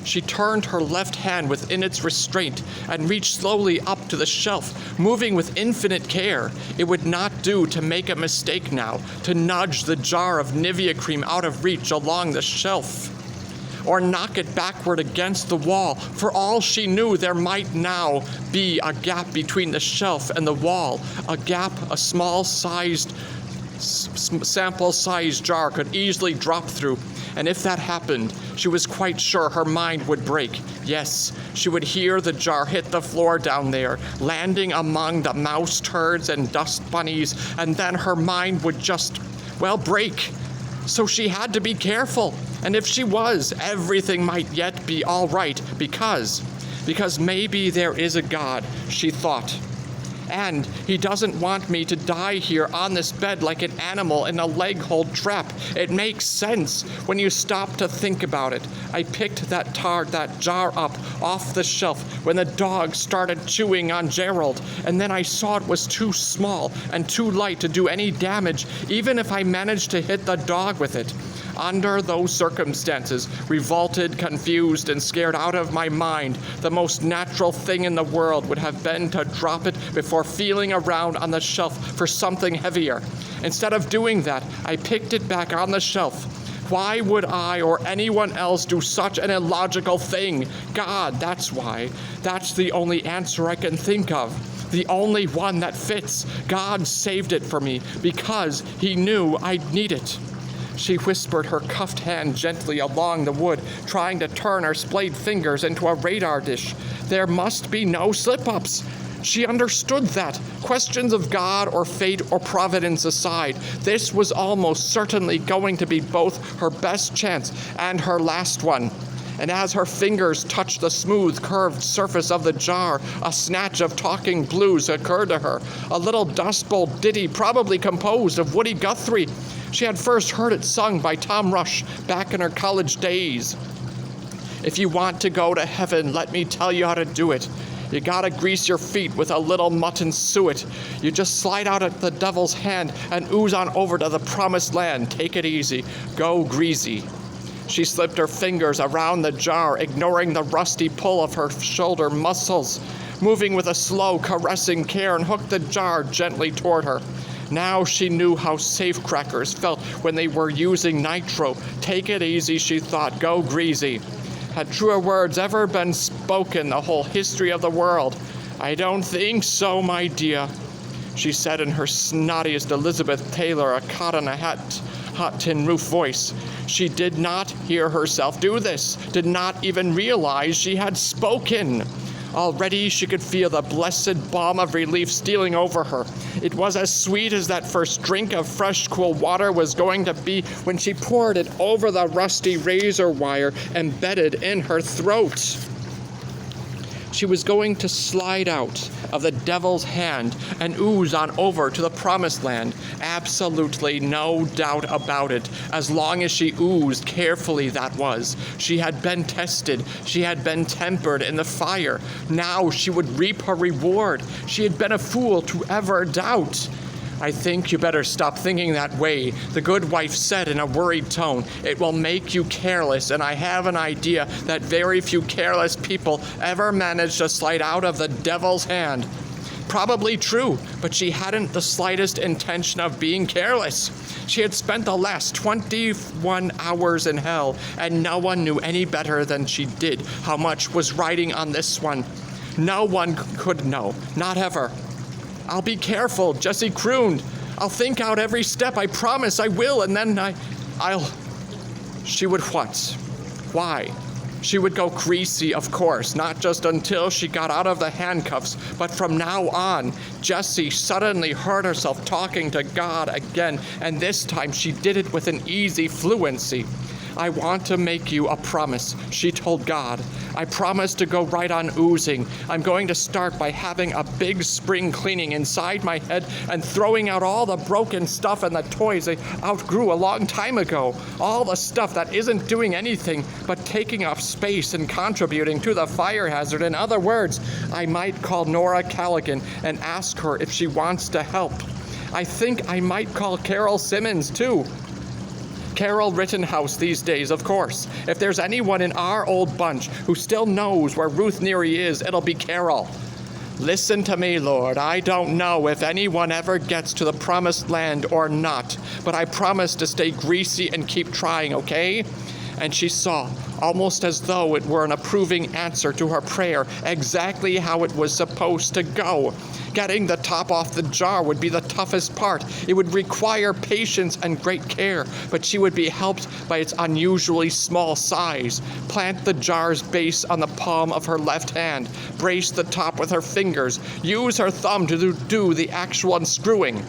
She turned her left hand within its restraint and reached slowly up to the shelf, moving with infinite care. It would not do to make a mistake now, to nudge the jar of Nivea cream out of reach along the shelf, or knock it backward against the wall. For all she knew, there might now be a gap between the shelf and the wall, a gap a small-sized, sample-sized jar could easily drop through. And if that happened, she was quite sure her mind would break. Yes, she would hear the jar hit the floor down there, landing among the mouse turds and dust bunnies, and then her mind would just, break. So she had to be careful. And if she was, everything might yet be all right, because maybe there is a God, she thought. And he doesn't want me to die here on this bed like an animal in a leg-hold trap. It makes sense when you stop to think about it. I picked that jar up off the shelf when the dog started chewing on Gerald, and then I saw it was too small and too light to do any damage, even if I managed to hit the dog with it. Under those circumstances, revolted, confused, and scared out of my mind, the most natural thing in the world would have been to drop it before feeling around on the shelf for something heavier. Instead of doing that, I picked it back on the shelf. Why would I or anyone else do such an illogical thing? God, that's why. That's the only answer I can think of. The only one that fits. God saved it for me because he knew I'd need it. She whispered her cuffed hand gently along the wood, trying to turn her splayed fingers into a radar dish. There must be no slip-ups. She understood that. Questions of God or fate or providence aside, this was almost certainly going to be both her best chance and her last one. And as her fingers touched the smooth, curved surface of the jar, a snatch of talking blues occurred to her, a little Dust Bowl ditty probably composed of Woody Guthrie. She had first heard it sung by Tom Rush back in her college days. If you want to go to heaven, let me tell you how to do it. You gotta grease your feet with a little mutton suet. You just slide out at the devil's hand and ooze on over to the promised land. Take it easy. Go greasy. She slipped her fingers around the jar, ignoring the rusty pull of her shoulder muscles, moving with a slow, caressing care, and hooked the jar gently toward her. Now she knew how safecrackers felt when they were using nitro. Take it easy, she thought. Go greasy. Had truer words ever been spoken the whole history of the world? I don't think so, my dear, she said in her snottiest Elizabeth Taylor, a hot tin roof voice. She did not hear herself do this, did not even realize she had spoken. Already she could feel the blessed balm of relief stealing over her. It was as sweet as that first drink of fresh, cool water was going to be when she poured it over the rusty razor wire embedded in her throat. She was going to slide out of the devil's hand and ooze on over to the promised land. Absolutely no doubt about it. As long as she oozed carefully, that was. She had been tested. She had been tempered in the fire. Now she would reap her reward. She had been a fool to ever doubt. I think you better stop thinking that way, the good wife said in a worried tone. It will make you careless, and I have an idea that very few careless people ever manage to slide out of the devil's hand. Probably true, but she hadn't the slightest intention of being careless. She had spent the last 21 hours in hell, and no one knew any better than she did how much was riding on this one. No one could know, not ever. I'll be careful, Jessie crooned. I'll think out every step, I promise I will, and then I'll... She would what? Why? She would go greasy, of course, not just until she got out of the handcuffs, but from now on. Jessie suddenly heard herself talking to God again, and this time she did it with an easy fluency. I want to make you a promise, she told God. I promise to go right on oozing. I'm going to start by having a big spring cleaning inside my head and throwing out all the broken stuff and the toys I outgrew a long time ago. All the stuff that isn't doing anything but taking up space and contributing to the fire hazard. In other words, I might call Nora Callaghan and ask her if she wants to help. I think I might call Carol Simmons, too. Carol Rittenhouse these days, of course. If there's anyone in our old bunch who still knows where Ruth Neary is, it'll be Carol. Listen to me, Lord. I don't know if anyone ever gets to the promised land or not, but I promise to stay greasy and keep trying, okay? And she saw, almost as though it were an approving answer to her prayer, exactly how it was supposed to go. Getting the top off the jar would be the toughest part. It would require patience and great care, but she would be helped by its unusually small size. Plant the jar's base on the palm of her left hand. Brace the top with her fingers. Use her thumb to do the actual unscrewing.